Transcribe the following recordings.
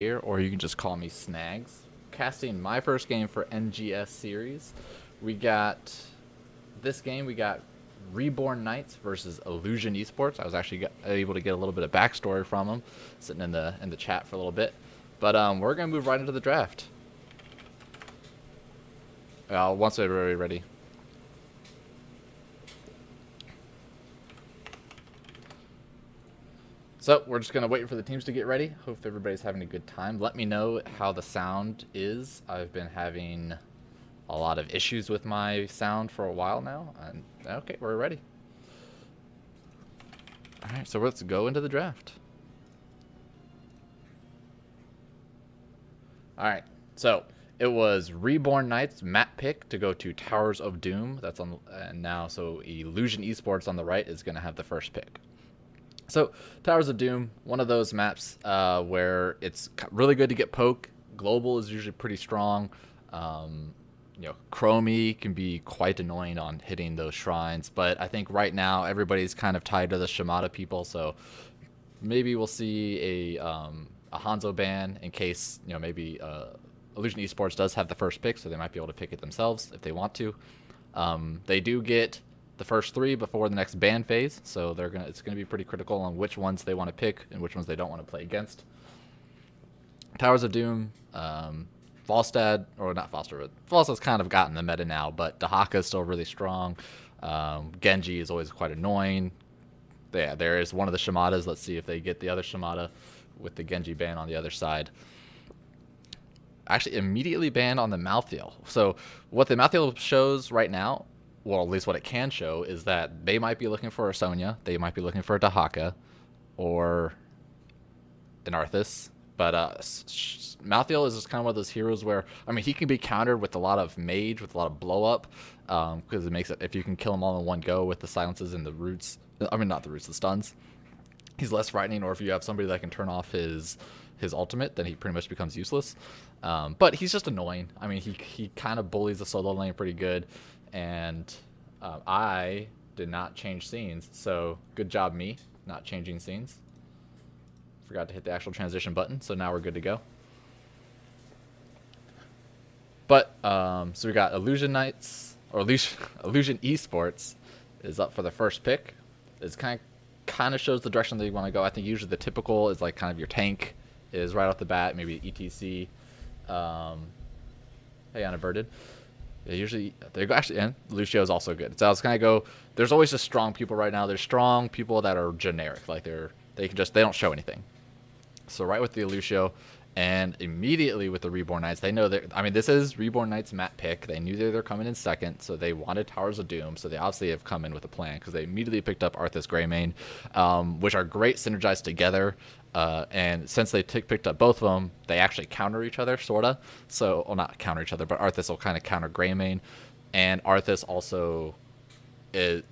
here, or you can just call me Snags. Casting my first game for NGS series. We got this game. We got Reborn Knights versus Illusion Esports. I was actually able to get a little bit of backstory from them, sitting in the chat for a little bit. But we're gonna move right into the draft. Once we're ready. So we're just gonna wait for the teams to get ready. Hope everybody's having a good time. Let me know how the sound is. I've been having a lot of issues with my sound for a while now. And okay, we're ready. All right, so let's go into the draft. All right, so it was Reborn Knights map pick to go to Towers of Doom. That's on, and now so Illusion Esports on the right is gonna have the first pick. So, Towers of Doom, one of those maps where it's really good to get poke. Global is usually pretty strong. Chromie can be quite annoying on hitting those shrines. But I think right now everybody's kind of tied to the Shimada people. So maybe we'll see a Hanzo ban in case, maybe Illusion Esports does have the first pick. So they might be able to pick it themselves if they want to. They do get the first 3 before the next ban phase, so it's gonna be pretty critical on which ones they want to pick and which ones they don't want to play against. Towers of Doom, Falstad, or not Falstad, but Falstad's kind of gotten the meta now, but Dahaka is still really strong. Genji is always quite annoying. Yeah, there is one of the Shimadas. Let's see if they get the other Shimada with the Genji ban on the other side. Actually, immediately banned on the Malthael. So what the Malthael shows right now, well, at least what it can show, is that they might be looking for a Sonya, they might be looking for a Dahaka, or an Arthas. But Malthael is just kind of one of those heroes where, he can be countered with a lot of mage, with a lot of blow up, because it makes it, if you can kill them all in one go with the silences and the roots, not the roots, the stuns, he's less frightening. Or if you have somebody that can turn off his ultimate, then he pretty much becomes useless. But he's just annoying. He kind of bullies the solo lane pretty good. And I did not change scenes, so good job me not changing scenes. Forgot to hit the actual transition button, so now we're good to go. But so we got Illusion Knights, or Illusion Esports is up for the first pick. It's kind of shows the direction that you want to go. I think usually the typical is like kind of your tank is right off the bat, maybe ETC. Hey, unaverted. Yeah, usually they go actually, and Lucio is also good. So I was kind of go. There's always just strong people right now. There's strong people that are generic, like they don't show anything. So right with the Lucio, and immediately with the Reborn Knights, they know that. This is Reborn Knights map pick. They knew they're coming in second, so they wanted Towers of Doom. So they obviously have come in with a plan because they immediately picked up Arthas Greymane, which are great synergized together. And since they picked up both of them, they actually counter each other, sorta. So, well, not counter each other, but Arthas will kind of counter Greymane, and Arthas also is.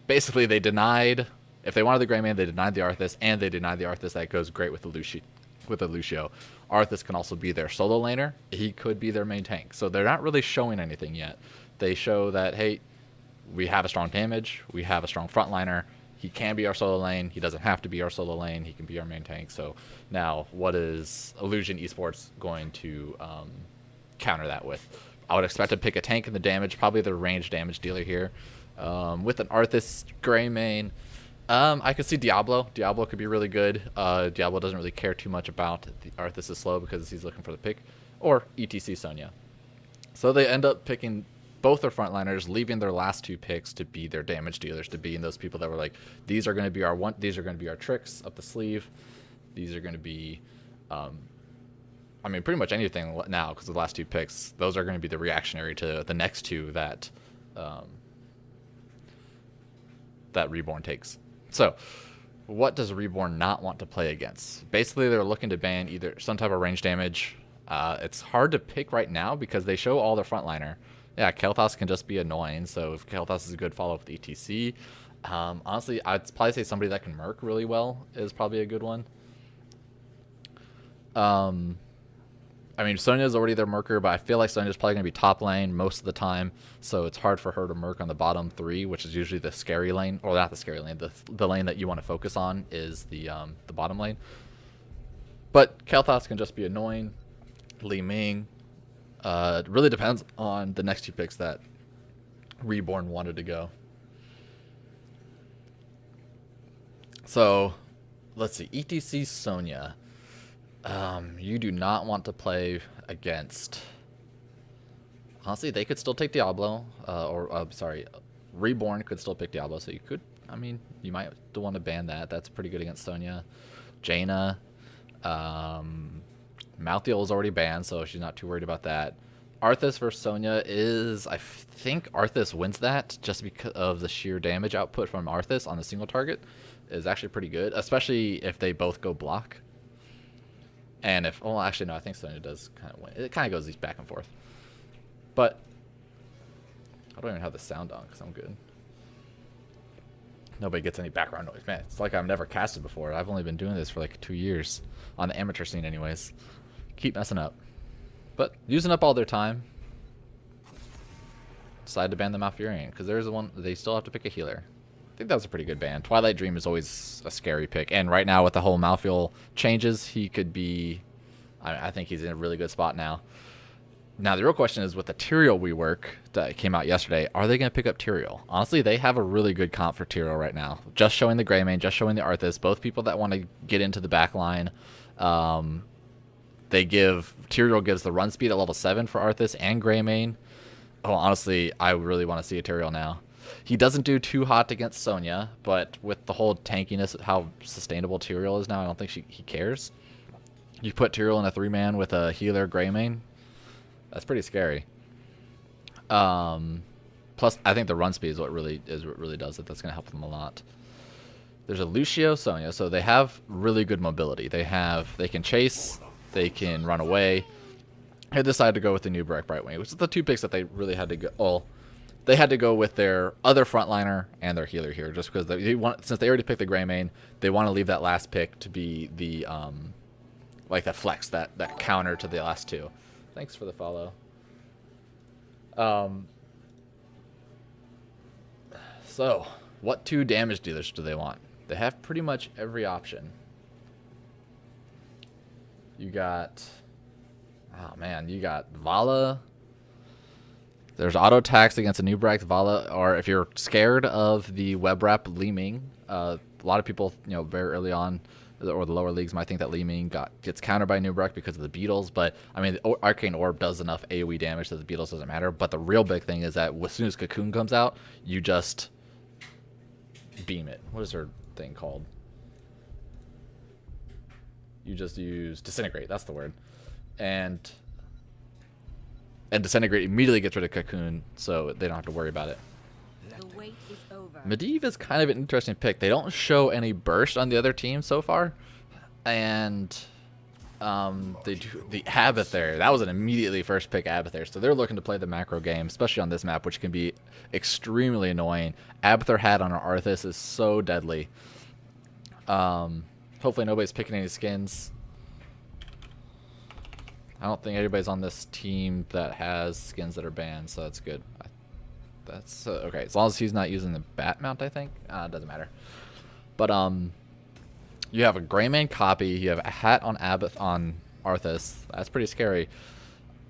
Basically, they denied. If they wanted the Greymane, they denied the Arthas, and they denied the Arthas that goes great with the Lucio. Arthas can also be their solo laner. He could be their main tank. So they're not really showing anything yet. They show that, hey, we have a strong damage, we have a strong frontliner. He can be our solo lane. He doesn't have to be our solo lane. He can be our main tank. So now, what is Illusion Esports going to counter that with? I would expect to pick a tank in the damage, probably the range damage dealer here. With an Arthas Greymane, I could see Diablo. Diablo could be really good. Diablo doesn't really care too much about the Arthas is slow because he's looking for the pick. Or ETC Sonya. So they end up picking both their frontliners, leaving their last 2 picks to be their damage dealers, to be in those people that were like, these are going to be our tricks up the sleeve. These are going to be, pretty much anything now because of the last 2 picks. Those are going to be the reactionary to the next 2 that Reborn takes. So, what does Reborn not want to play against? Basically, they're looking to ban either some type of range damage. It's hard to pick right now because they show all their frontliner. Yeah, Kael'thas can just be annoying, so if Kael'thas is a good follow-up with ETC. Honestly, I'd probably say somebody that can Merc really well is probably a good one. Sonya's already their Mercer, but I feel like Sonya's probably going to be top lane most of the time, so it's hard for her to Merc on the bottom 3, which is usually the scary lane, or not the scary lane, the lane that you want to focus on is the bottom lane. But Kael'thas can just be annoying. Li Ming. It really depends on the next two picks that Reborn wanted to go. So, let's see. ETC Sonya. You do not want to play against... Honestly, they could still take Diablo. Sorry. Reborn could still pick Diablo, so you could... I mean, you might want to ban that. That's pretty good against Sonya. Jaina. Malthael is already banned, so she's not too worried about that. Arthas versus Sonya is... I think Arthas wins that just because of the sheer damage output from Arthas on the single target is actually pretty good, especially if they both go block. And if... Well, actually, no, I think Sonya does kind of win. It kind of goes back and forth. But I don't even have the sound on because I'm good. Nobody gets any background noise. Man, it's like I've never casted before. I've only been doing this for like 2 years. On the amateur scene anyways. Keep messing up. But using up all their time. Decided to ban the Malfurion. Because there's one, they still have to pick a healer. I think that was a pretty good ban. Twilight Dream is always a scary pick. And right now with the whole Malthael changes, he could be... I think he's in a really good spot now. Now, the real question is, with the Tyrael rework that came out yesterday, are they going to pick up Tyrael? Honestly, they have a really good comp for Tyrael right now. Just showing the Greymane, just showing the Arthas, both people that want to get into the back line. Tyrael gives the run speed at level 7 for Arthas and Greymane. Oh, honestly, I really want to see a Tyrael now. He doesn't do too hot against Sonya, but with the whole tankiness, how sustainable Tyrael is now, I don't think he cares. You put Tyrael in a 3-man with a healer Greymane, that's pretty scary. Plus, I think the run speed is what really does it. That's going to help them a lot. There's a Lucio Sonya, so they have really good mobility. They can chase, they can run away. They decided to go with the new Brightwing, which is the two picks that they really had to go. Well, they had to go with their other frontliner and their healer here, just because since they already picked the Greymane, they want to leave that last pick to be the like that flex, that counter to the last two. Thanks for the follow. So, what 2 damage dealers do they want? They have pretty much every option. You got... Oh, man. You got Vala. There's auto attacks against a new Brax Vala. Or if you're scared of the web wrap Li Ming, a lot of people, very early on, or the lower leagues might think that Li Ming gets countered by Nubrak because of the beetles, but I mean, the Arcane Orb does enough AoE damage that the beetles doesn't matter. But the real big thing is that as soon as Cocoon comes out, you just beam it. What is her thing called? You just use Disintegrate. That's the word, and Disintegrate immediately gets rid of Cocoon, so they don't have to worry about it. The wait is over. Medivh is kind of an interesting pick. They don't show any burst on the other team so far. And they do the Abathur. That was an immediately first pick Abathur. So they're looking to play the macro game, especially on this map, which can be extremely annoying. Abathur hat on our Arthas is so deadly. Hopefully nobody's picking any skins. I don't think anybody's on this team that has skins that are banned, so that's good. That's okay, as long as he's not using the bat mount, I think. It doesn't matter. But you have a Greymane copy. You have a hat on Arthas. That's pretty scary.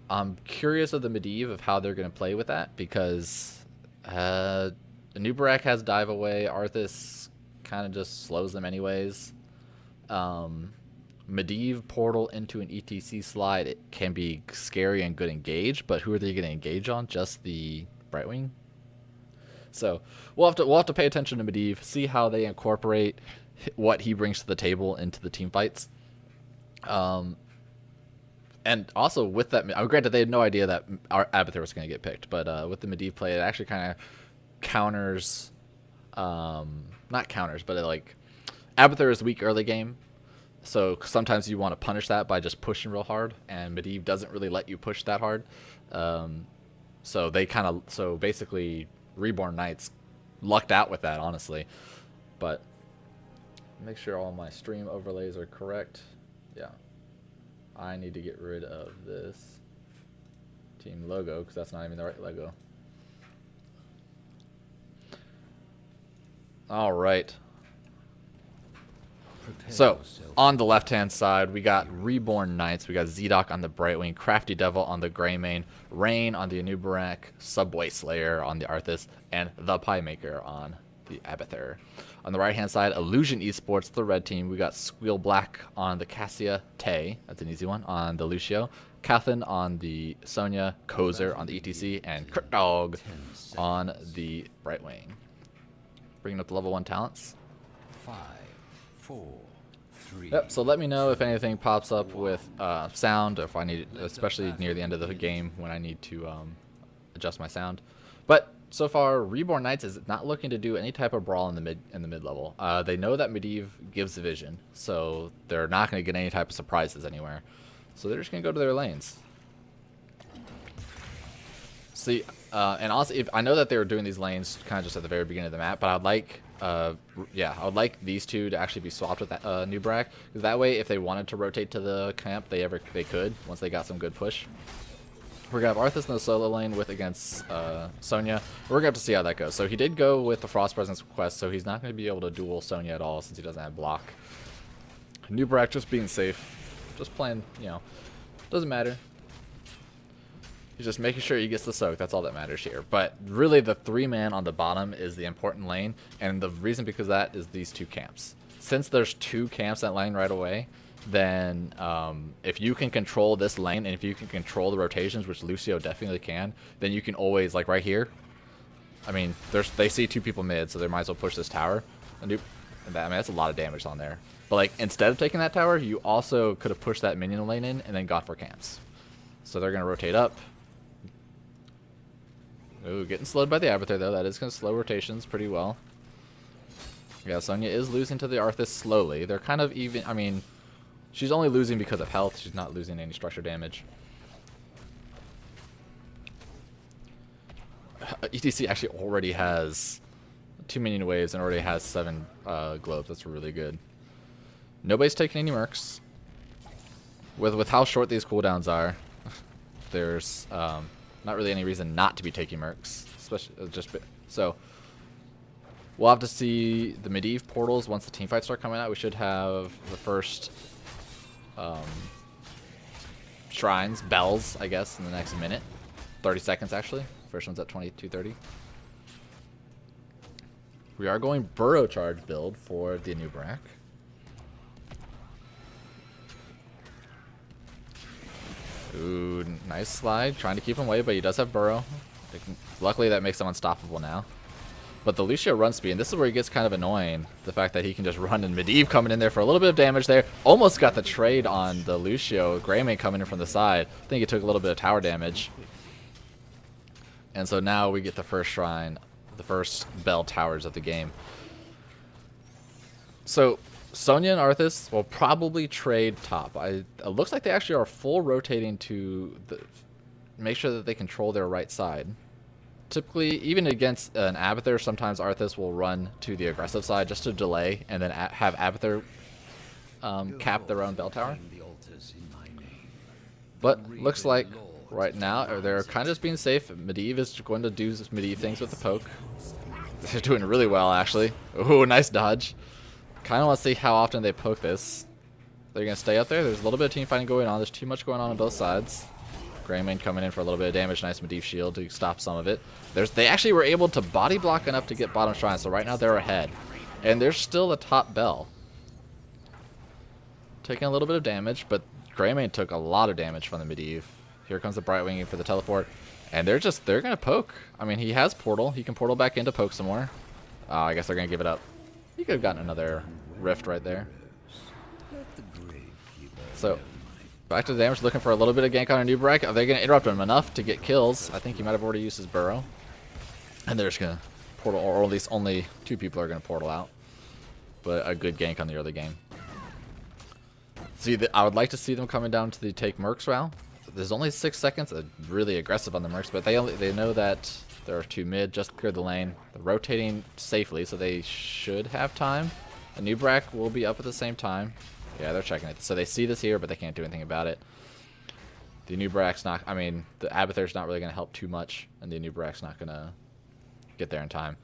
I'm curious of the Medivh of how they're going to play with that, because Nubarak has dive away. Arthas kind of just slows them anyways. Medivh portal into an ETC slide, it can be scary and good engage, but who are they going to engage on? Just the Brightwing? So we'll have to pay attention to Medivh, see how they incorporate what he brings to the table into the team fights. And also with that, granted they had no idea that our Abathur was going to get picked, but with the Medivh play, it actually kind of counters, not counters, but Abathur is weak early game. So sometimes you want to punish that by just pushing real hard, and Medivh doesn't really let you push that hard. So basically Reborn Knights lucked out with that, honestly. But make sure all my stream overlays are correct. Yeah. I need to get rid of this team logo because that's not even the right logo. All right. So, on the left-hand side, we got Reborn Knights, we got Zedok on the Brightwing, Crafty Devil on the Greymane, Rain on the Anubarak, Subway Slayer on the Arthas, and the Pie Maker on the Abathur. On the right-hand side, Illusion Esports, the red team, we got Squeal Black on the Cassia, Tay, that's an easy one, on the Lucio, Cathan on the Sonya, Kozer on the ETC, and Crit Dog on the Brightwing. Bringing up the level 1 talents. 5, 4, 3. Yep, so let me know if anything pops up with sound, or if I need, especially near the end of the game when I need to adjust my sound. But so far, Reborn Knights is not looking to do any type of brawl in the mid level. They know that Medivh gives vision, so they're not going to get any type of surprises anywhere. So they're just going to go to their lanes. See, and also, I know that they were doing these lanes kind of just at the very beginning of the map, but I'd like, yeah, I would like these two to actually be swapped with that, Nubrak, because that way, if they wanted to rotate to the camp, they could once they got some good push. We're gonna have Arthas in the solo lane with against Sonya. We're gonna have to see how that goes. So he did go with the Frost Presence quest, so he's not gonna be able to duel Sonya at all since he doesn't have block. Nubrak just being safe, just playing, you know, doesn't matter. He's just making sure he gets the soak. That's all that matters here. But really, the 3-man on the bottom is the important lane, and the reason because that is these two camps. Since there's 2 camps that lane right away, then if you can control this lane and if you can control the rotations, which Lucio definitely can, then you can always, like right here, I mean, they see 2 people mid, so they might as well push this tower. I mean, that's a lot of damage on there. But like, instead of taking that tower, you also could have pushed that minion lane in and then got for camps. So they're going to rotate up. Ooh, getting slowed by the Abathur though. That is going to slow rotations pretty well. Yeah, Sonya is losing to the Arthas slowly. They're kind of even, I mean, she's only losing because of health. She's not losing any structure damage. ETC actually already has 2 minion waves and already has 7 globes. That's really good. Nobody's taking any mercs. With how short these cooldowns are, there's not really any reason not to be taking mercs. Especially so. We'll have to see the Medivh portals once the teamfights start coming out. We should have the first shrines, bells, I guess, in the next minute. 30 seconds, actually. First one's at 22:30. We are going burrow charge build for the Anubarak. Ooh, nice slide. Trying to keep him away, but he does have burrow. Luckily, that makes him unstoppable now. But the Lucio run speed, and this is where he gets kind of annoying. The fact that he can just run, and Medivh coming in there for a little bit of damage there. Almost got the trade on the Lucio. Greymane coming in from the side. I think he took a little bit of tower damage. And so now we get the first shrine, the first bell towers of the game. So Sonya and Arthas will probably trade top. It looks like they actually are full rotating to make sure that they control their right side. Typically, even against an Abathur, sometimes Arthas will run to the aggressive side just to delay and then have Abathur cap their own bell tower. But looks like right now they're kind of just being safe. Medivh is going to do Medivh things with the poke. They're doing really well, actually. Ooh, nice dodge. Kind of want to see how often they poke this. They're going to stay up there. There's a little bit of team fighting going on. There's too much going on both sides. Greymane coming in for a little bit of damage. Nice Medivh shield to stop some of it. They actually were able to body block enough to get bottom shrine, so right now they're ahead. And there's still a top bell. Taking a little bit of damage, but Greymane took a lot of damage from the Medivh. Here comes the Brightwing for the teleport. And they're going to poke. I mean, he has portal. He can portal back in to poke some more. Oh, I guess they're going to give it up. He could have gotten another rift right there. So, back to the damage, looking for a little bit of gank on a Anubarak. Are they going to interrupt him enough to get kills? I think he might have already used his burrow. And they're just going to portal, or at least only 2 people are going to portal out. But a good gank on the early game. See, I would like to see them coming down to the take mercs route. There's only 6 seconds. Really aggressive on the mercs, but they know that there are 2 mid, just cleared the lane. They're rotating safely, so they should have time. The Anubarak will be up at the same time. Yeah, they're checking it. So they see this here, but they can't do anything about it. The Anubarak's not, I mean, the Abathur's not really going to help too much, and the Anubarak's not going to get there in time.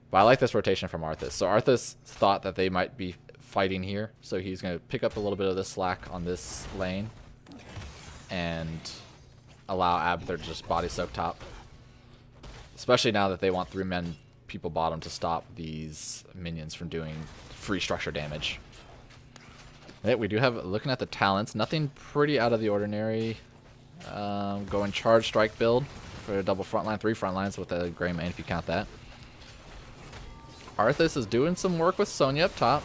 But I like this rotation from Arthas. So Arthas thought that they might be fighting here, so he's going to pick up a little bit of the slack on this lane and allow Abathur to just body soak top. Especially now that they want 3-man people bottom to stop these minions from doing free structure damage. Yeah, we do have, looking at the talents, nothing pretty out of the ordinary. Going charge strike build for a double frontline, 3 front lines with a gray main if you count that. Arthas is doing some work with Sonya up top.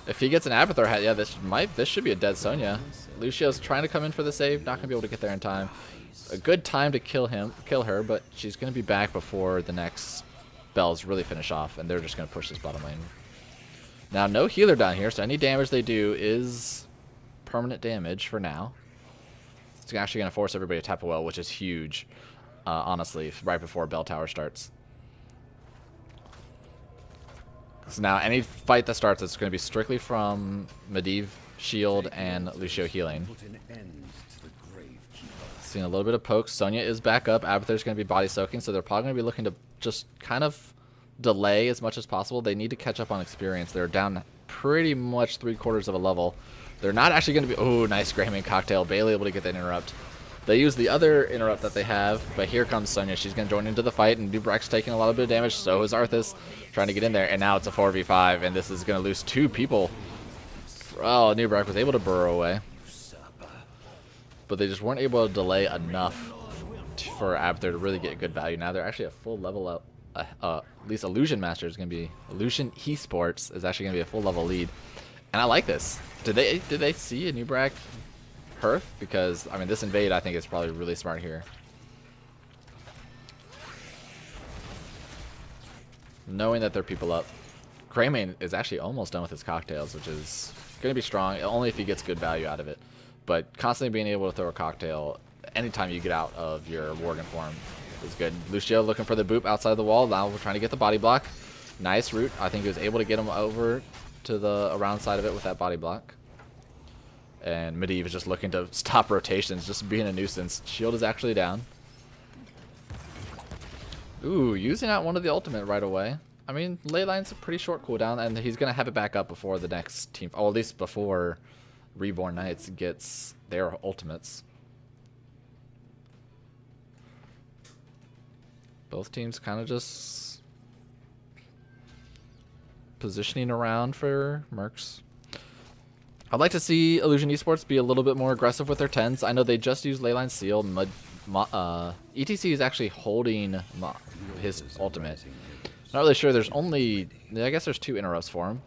If he gets an Abathur hat, yeah, this should be a dead Sonya. Lucio's trying to come in for the save, not gonna be able to get there in time. A good time to kill her, but she's gonna be back before the next bells really finish off, and they're just gonna push this bottom lane. Now, no healer down here, so any damage they do is permanent damage for now. It's actually gonna force everybody to tap a well, which is huge, honestly, right before bell tower starts. So now any fight that starts, it's going to be strictly from Medivh, shield, and Lucio healing. Seeing a little bit of poke. Sonya is back up. Abathur's going to be body soaking, so they're probably going to be looking to just kind of delay as much as possible. They need to catch up on experience. They're down pretty much 3/4 of a level. They're not actually going to be... Oh, nice Grayman cocktail. Bailey able to get that interrupt. They use the other interrupt that they have, but here comes Sonya. She's going to join into the fight, and Nubrak's taking a lot of bit of damage. So is Arthas trying to get in there, and now it's a 4v5, and this is going to lose 2 people. Oh, Nubrak was able to burrow away, but they just weren't able to delay enough for Abathur to really get good value. Now they're actually a full level up. At least Illusion Master is going to be... Illusion Esports is actually going to be a full level lead, and I like this. Did they see a Nubrak Perth? Because, I mean, this invade, I think, is probably really smart here. Knowing that there are people up. Greymane is actually almost done with his cocktails, which is going to be strong, only if he gets good value out of it. But constantly being able to throw a cocktail anytime you get out of your Worgen form is good. Lucio looking for the boop outside the wall. Now we're trying to get the body block. Nice route. I think he was able to get him over to the around side of it with that body block. And Medivh is just looking to stop rotations, just being a nuisance. Shield is actually down. Ooh, using out one of the ultimate right away. I mean, Leyline's a pretty short cooldown, and he's going to have it back up before the next team... Oh, at least before Reborn Knights gets their ultimates. Both teams kind of just positioning around for Mercs. I'd like to see Illusion Esports be a little bit more aggressive with their 10s. I know they just used Leyline Seal. ETC is actually holding his ultimate. Not really sure. There's only... I guess there's 2 interrupts for him.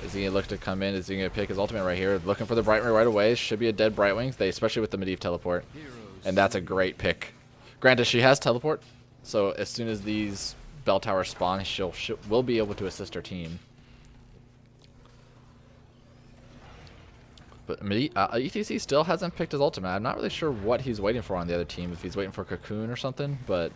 Is he going to look to come in? Is he going to pick his ultimate right here? Looking for the Brightwing right away. Should be a dead Brightwing, especially with the Medivh teleport. And that's a great pick. Granted, she has teleport, so as soon as these bell towers spawn, she will be able to assist her team. But ETC still hasn't picked his ultimate. I'm not really sure what he's waiting for on the other team. If he's waiting for Cocoon or something, but...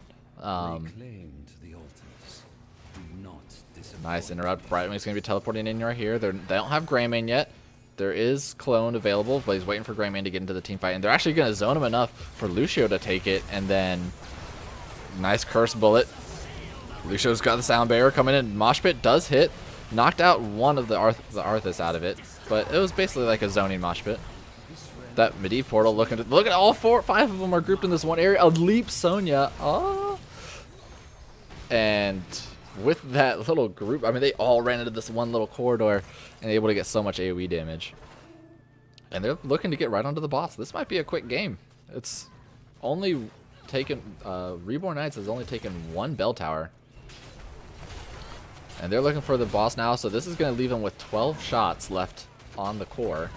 Nice interrupt. Brightwing's going to be teleporting in right here. They don't have Greymane yet. There is Clone available, but he's waiting for Greymane to get into the team fight. And they're actually going to zone him enough for Lucio to take it. And then... Nice curse bullet. Lucio's got the sound barrier coming in. Mosh Pit does hit. Knocked out one of the Arthas out of it. But it was basically like a zoning mosh pit. That Medivh portal look at all 5 of them are grouped in this one area. A leap Sonya. Oh. And with that little group, I mean, they all ran into this one little corridor and able to get so much AoE damage. And they're looking to get right onto the boss. This might be a quick game. It's only taken... Reborn Knights has only taken 1 bell tower. And they're looking for the boss now, so this is going to leave them with 12 shots left on the core.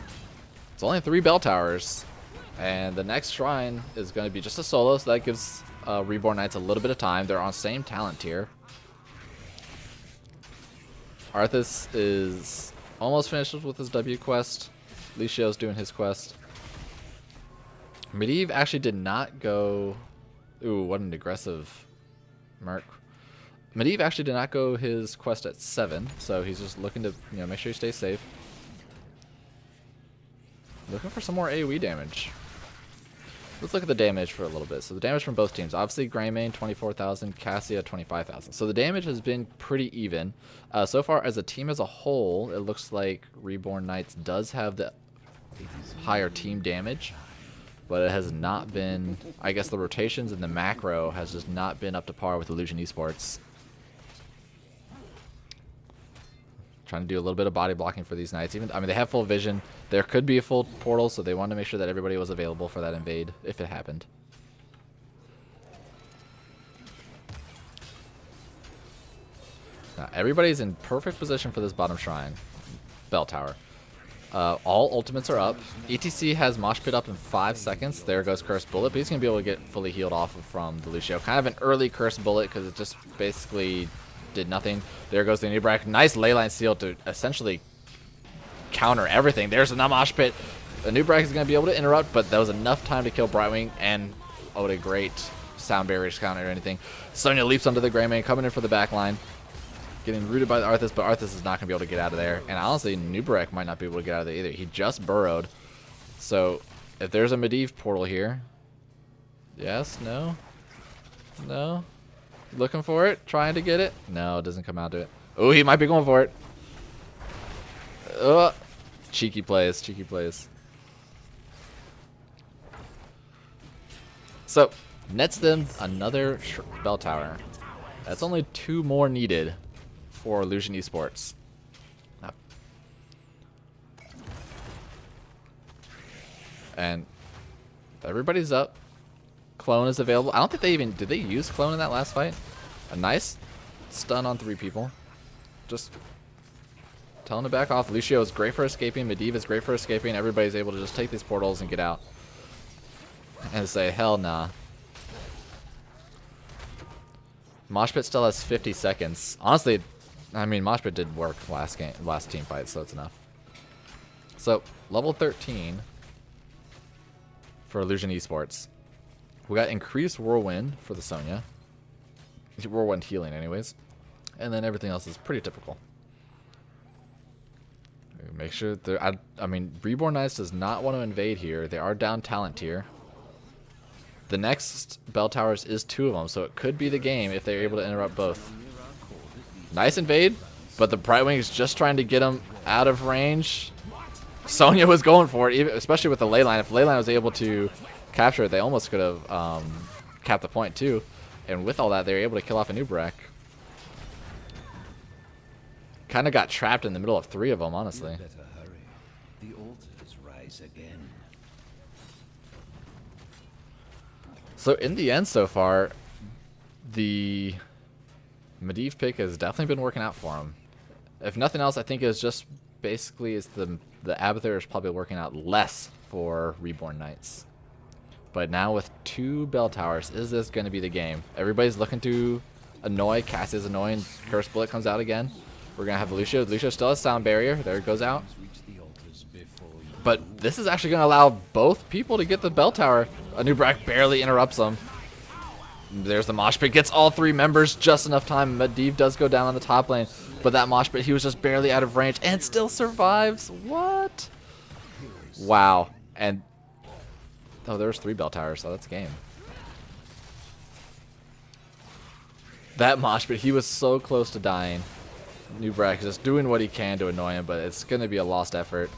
It's only 3 bell towers, and the next shrine is going to be just a solo, so that gives Reborn Knights a little bit of time. They're on same talent tier. Arthas is almost finished with his W quest. Lucio's doing his quest. Medivh actually did not go... Ooh, what an aggressive Merc. Medivh actually did not go his quest at 7, so he's just looking to, make sure he stays safe. Looking for some more AoE damage. let's look at the damage for a little bit. So the damage from both teams. Obviously, Greymane, 24,000. Cassia, 25,000. So the damage has been pretty even. So far, as a team as a whole, it looks like Reborn Knights does have the higher team damage. But it has not been... I guess the rotations and the macro has just not been up to par with Illusion Esports. Trying to do a little bit of body blocking for these Knights. I mean, they have full vision. There could be a full portal, so they wanted to make sure that everybody was available for that invade, if it happened. Now, everybody's in perfect position for this bottom shrine. Bell tower. All ultimates are up. ETC has Mosh Pit up in 5 seconds. There goes Cursed Bullet, but he's going to be able to get fully healed off from the Lucio. Kind of an early Cursed Bullet, because it just basically did nothing. There goes the Nubrak. Nice Leyline Seal to essentially counter everything. There's a Mosh Pit. The Nubrak is going to be able to interrupt, but that was enough time to kill Brightwing, and what a great sound barrier to counter or anything. Sonya leaps onto the Greymane, coming in for the back line. Getting rooted by the Arthas, but Arthas is not going to be able to get out of there. And honestly, Nubrak might not be able to get out of there either. He just burrowed. So, if there's a Medivh portal here... Yes? No? No? Looking for it? Trying to get it? No, it doesn't come out to it. Oh, he might be going for it. Cheeky plays. Cheeky plays. So, nets them another bell tower. That's only 2 more needed for Illusion Esports. And everybody's up. Clone is available. I don't think they even... Did they use Clone in that last fight? A nice stun on 3 people. Just telling to back off. Lucio is great for escaping. Medivh is great for escaping. Everybody's able to just take these portals and get out. And say, hell nah. Mosh Pit still has 50 seconds. Honestly, I mean, Mosh Pit did work last team fight, so that's enough. So, level 13 for Illusion Esports. We got increased Whirlwind for the Sonya. Whirlwind healing, anyways. And then everything else is pretty typical. Make sure... I mean, Reborn Knights does not want to invade here. They are down talent tier. The next Bell Towers is 2 of them, so it could be the game if they're able to interrupt both. Nice invade, but the Brightwing is just trying to get him out of range. Sonya was going for it, especially with the Leyline. If Leyline was able to capture it, they almost could have capped the point too. And with all that, they were able to kill off a Nubrak. Kind of got trapped in the middle of 3 of them, honestly. You better hurry. The altars rise again. So in the end so far, the Medivh pick has definitely been working out for him. If nothing else, I think it's just basically the Abathur is probably working out less for Reborn Knights. But now with 2 bell towers, is this going to be the game? Everybody's looking to annoy. Cassia's annoying. Curse Bullet comes out again. We're going to have Lucio. Lucio still has sound barrier. There it goes out. But this is actually going to allow both people to get the bell tower. A Nubrak barely interrupts them. There's the Mosh Pit. Gets all 3 members just enough time. Medivh does go down on the top lane. But that Mosh Pit, he was just barely out of range and still survives. What? Wow. And... oh, there's 3 bell towers, so that's game. That Mosh Pit, he was so close to dying. Nubrak is just doing what he can to annoy him, but it's going to be a lost effort.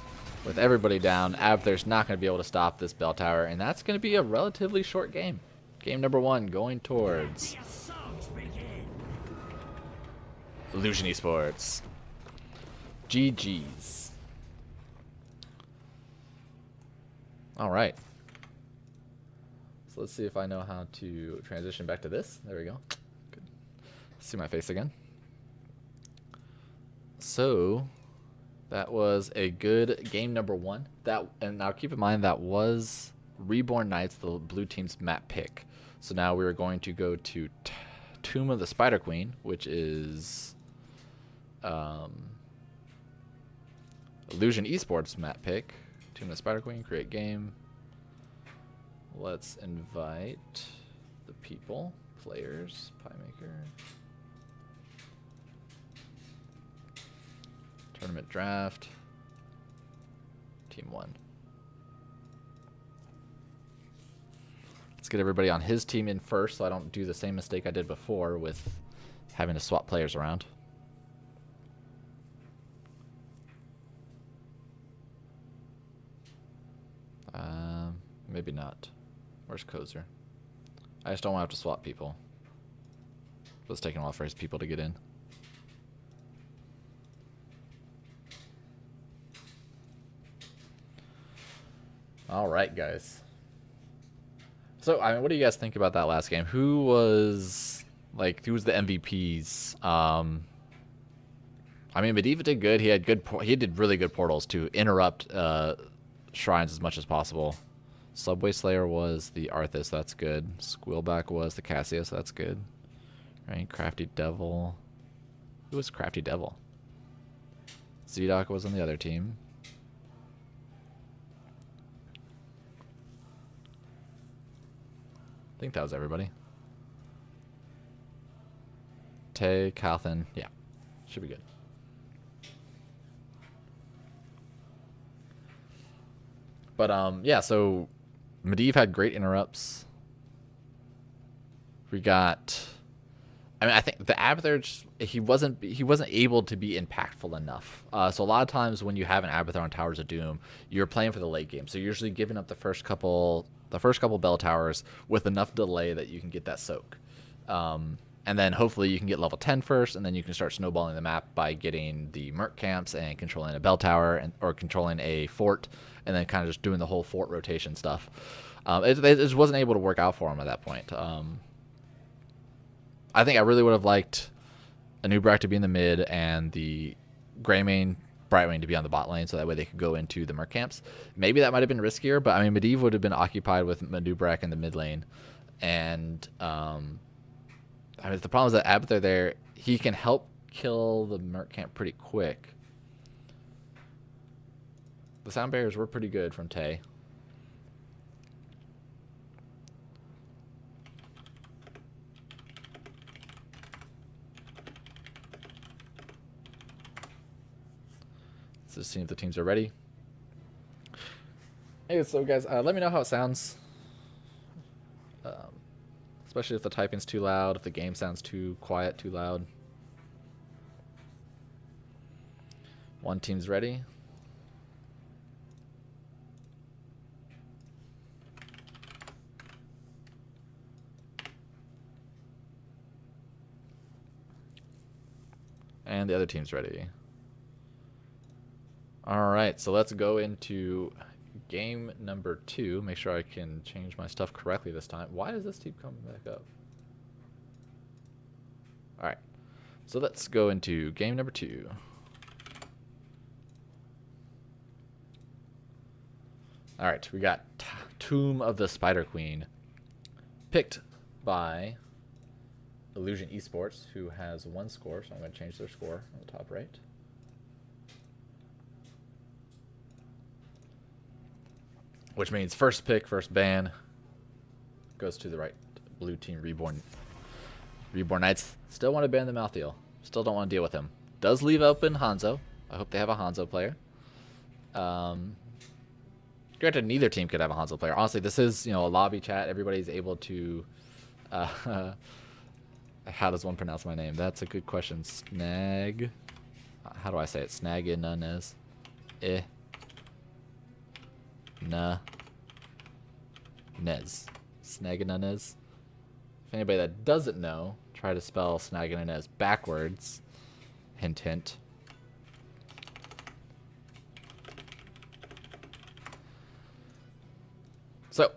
With everybody down, Abathur's not going to be able to stop this bell tower, and that's going to be a relatively short game. Game number 1 going towards Illusion Esports. GG's. Alright. So let's see if I know how to transition back to this. There we go. Good. See my face again. So... that was a good game number 1. And now keep in mind that was Reborn Knights, the blue team's map pick. So now we are going to go to Tomb of the Spider Queen, which is Illusion Esports map pick. Tomb of the Spider Queen, create game. Let's invite the people, players, Pie Maker. Tournament draft. Team 1. Let's get everybody on his team in first so I don't do the same mistake I did before with having to swap players around. Maybe not. Where's Kozer? I just don't want to have to swap people. It's taking a while for his people to get in. All right, guys. So, I mean, what do you guys think about that last game? Who was the MVPs? I mean, Medivh did good. He did really good portals to interrupt shrines as much as possible. Subway Slayer was the Arthas, that's good. Squealback was the Cassius, that's good. Right, Crafty Devil. Who was Crafty Devil? Zdoc was on the other team. I think that was everybody. Tay, Calthan, yeah. Should be good. But yeah, so Medivh had great interrupts. We got, I mean, I think the Abathur he wasn't able to be impactful enough. So a lot of times when you have an Abathur on Towers of Doom, you're playing for the late game. So you're usually giving up the first couple bell towers with enough delay that you can get that soak. And then hopefully you can get level 10 first, and then you can start snowballing the map by getting the Merc camps and controlling a bell tower or controlling a fort, and then kind of just doing the whole fort rotation stuff. It just wasn't able to work out for him at that point. I think I really would have liked Anub'arak to be in the mid and the Greymane, Brightwing to be on the bot lane, so that way they could go into the Merc camps. Maybe that might have been riskier, but I mean, Medivh would have been occupied with Anub'arak in the mid lane, and I mean, the problem is that Abathur there, he can help kill the Merc camp pretty quick. The sound barriers were pretty good from Tay. Let's just see if the teams are ready. Hey, so guys, let me know how it sounds. Especially if the typing's too loud, if the game sounds too quiet, too loud. One team's ready. And the other team's ready. All right, so let's go into game number 2. Make sure I can change my stuff correctly this time. Why does this keep coming back up? All right, so let's go into game number 2. All right, we got Tomb of the Spider Queen, picked by Illusion Esports, who has 1 score, so I'm going to change their score on the top right. Which means first pick, first ban goes to the right. Blue team Reborn. Reborn Knights still want to ban the Malthael. Still don't want to deal with him. Does leave open Hanzo. I hope they have a Hanzo player. Granted, neither team could have a Hanzo player. Honestly, this is, a lobby chat. Everybody's able to... how does one pronounce my name? That's a good question. Snag... How do I say it? Snaginunez. Nez. Snaginunez. If anybody that doesn't know, try to spell Snaginunez backwards. Hint, hint. So,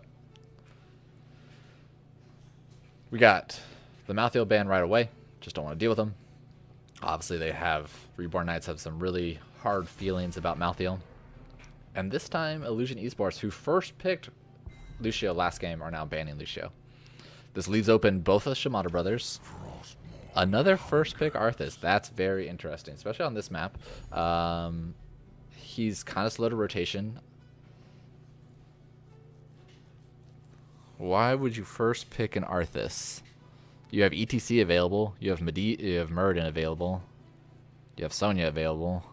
we got the Malthael ban right away. Just don't want to deal with them. Obviously, Reborn Knights have some really hard feelings about Malthael. And this time, Illusion Esports, who first picked Lucio last game, are now banning Lucio. This leaves open both of the Shimada brothers. Another first pick Arthas. That's very interesting, especially on this map. He's kind of slow to rotation. Why would you first pick an Arthas? You have ETC available. You have you have Muradin available. You have Sonya available.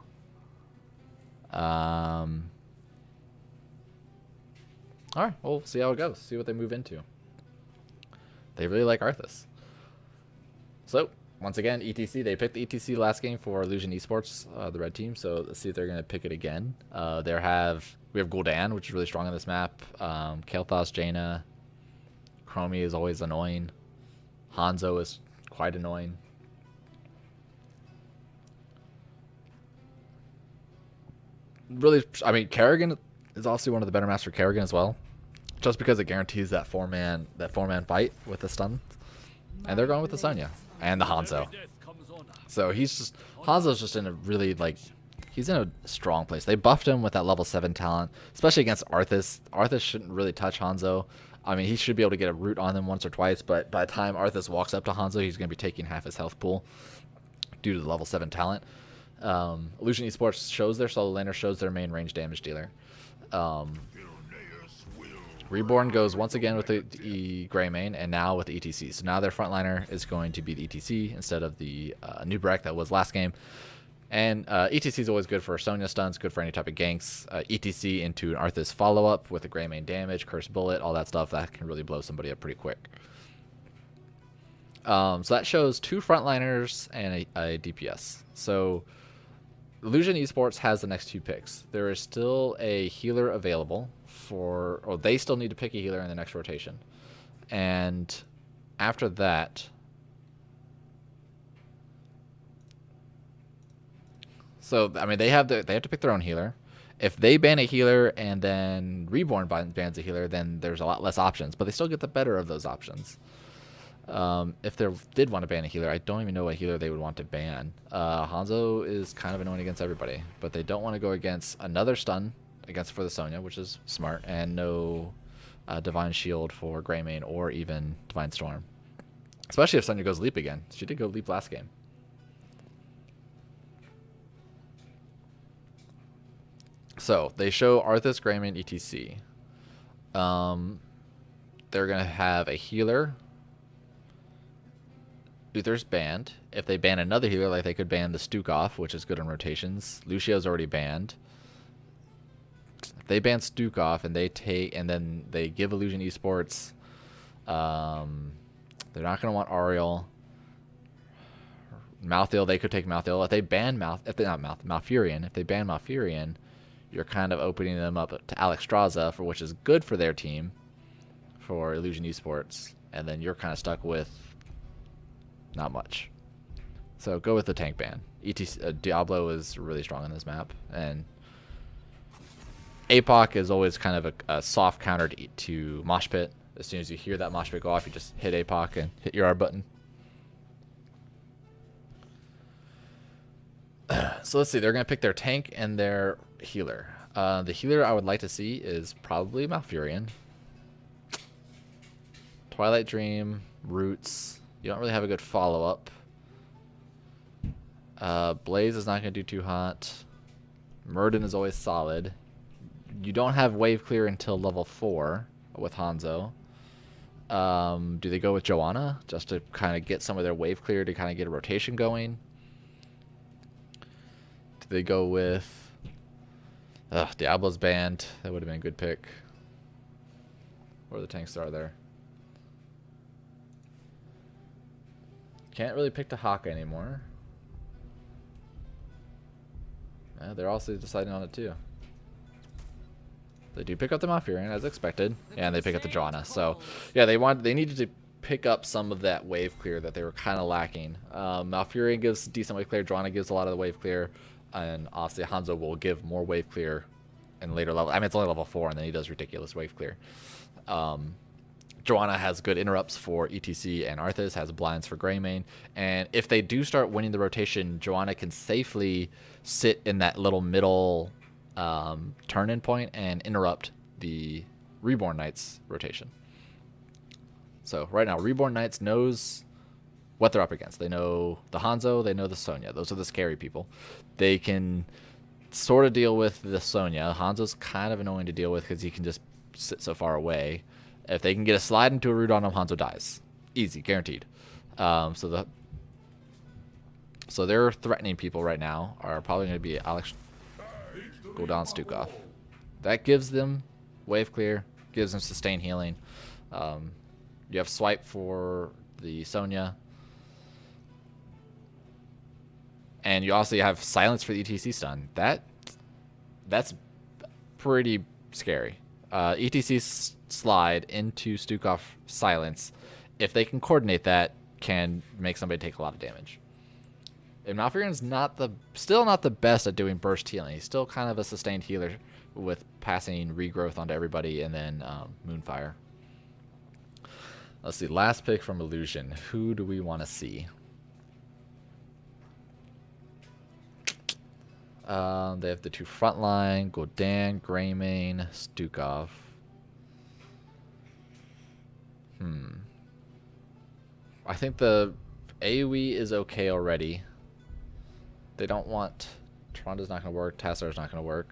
Alright, we'll see how it goes. See what they move into. they really like Arthas. So once again, ETC, they picked the ETC last game for Illusion Esports, the red team. So let's see if they're going to pick it again. We have Gul'dan, which is really strong on this map. Kael'thas, Jaina. Chromie is always annoying. Hanzo is quite annoying. Really, I mean, Kerrigan is obviously one of the better maps for Kerrigan as well, just because it guarantees that four-man fight with the stun. And they're going with the Sonya and the Hanzo. So Hanzo's just in a really, like, he's in a strong place. They buffed him with that level 7 talent, especially against Arthas. Arthas shouldn't really touch Hanzo. I mean, he should be able to get a root on them once or twice, but by the time Arthas walks up to Hanzo, he's going to be taking half his health pool due to the level 7 talent. Illusion Esports shows their solo laner, shows their main range damage dealer. Reborn goes once again with the Grey main, and now with the ETC. So now their frontliner is going to be the ETC instead of the new Breck that was last game. And ETC is always good for Sonya stuns, good for any type of ganks. ETC into an Arthas follow-up with the Grey main damage, Curse Bullet, all that stuff. That can really blow somebody up pretty quick. So that shows 2 frontliners and a DPS. So Illusion Esports has the next 2 picks. There is still a healer available or they still need to pick a healer in the next rotation. And after that, so I mean they have to pick their own healer. If they ban a healer and then Reborn bans a healer, then there's a lot less options, but they still get the better of those options. If they did want to ban a healer, I don't even know what healer they would want to ban. Hanzo is kind of annoying against everybody, but they don't want to go against another stun for the Sonya, which is smart, and no Divine Shield for Greymane or even Divine Storm. Especially if Sonya goes Leap again. She did go Leap last game. So, they show Arthas, Greymane, etc. They're going to have a healer. Uther's banned. If they ban another healer, like they could ban the Stukov, which is good in rotations. Lucio's already banned. If they ban Stukov and then they give Illusion Esports, they're not going to want Ariel. Malthael, they could take Malthael. If they ban Malfurion, if they ban Malfurion, you're kind of opening them up to Alexstrasza, for which is good for their team, for Illusion Esports, and then you're kind of stuck with not much. So go with the tank ban. Diablo is really strong on this map, and APOC is always kind of a soft counter to Mosh Pit. As soon as you hear that Mosh Pit go off, you just hit APOC and hit your R button. So let's see. They're going to pick their tank and their healer. The healer I would like to see is probably Malfurion. Twilight Dream, Roots. You don't really have a good follow-up. Blaze is not going to do too hot. Murden is always solid. You don't have wave clear until level 4 with Hanzo. Do they go with Joanna just to kind of get some of their wave clear to kind of get a rotation going? Do they go with... Diablo's banned. That would have been a good pick. Where the tanks are there. Can't really pick the Hawk anymore. They're also deciding on it too. They do pick up the Malfurion as expected, and they pick up the Joanna. So yeah, they needed to pick up some of that wave clear that they were kind of lacking. Malfurion gives decent wave clear. Joanna gives a lot of the wave clear, and obviously Hanzo will give more wave clear in later level. I mean, it's only level 4, and then he does ridiculous wave clear. Joanna has good interrupts for ETC and Arthas, has blinds for Greymane, and if they do start winning the rotation, Joanna can safely sit in that little middle turn-in point and interrupt the Reborn Knights rotation. So right now, Reborn Knights knows what they're up against. They know the Hanzo, they know the Sonya. Those are the scary people. They can sort of deal with the Sonya. Hanzo's kind of annoying to deal with because he can just sit so far away. If they can get a slide into a root on him, Hanzo dies. Easy, guaranteed. So they're threatening people right now are probably going to be Alex Gul'dan, Stukov. That gives them wave clear, gives them sustained healing. You have swipe for the Sonya. And you also have silence for the ETC stun. That's pretty scary. ETC slide into Stukov silence, if they can coordinate that, can make somebody take a lot of damage. And Malfurion's still not the best at doing burst healing. He's still kind of a sustained healer with passing regrowth onto everybody and then Moonfire. Let's see, last pick from Illusion. Who do we want to see? They have the two frontline, Gul'dan, Greymane, Stukov. I think the AoE is okay already. They don't want... Tronda's not going to work. Tassadar's not going to work.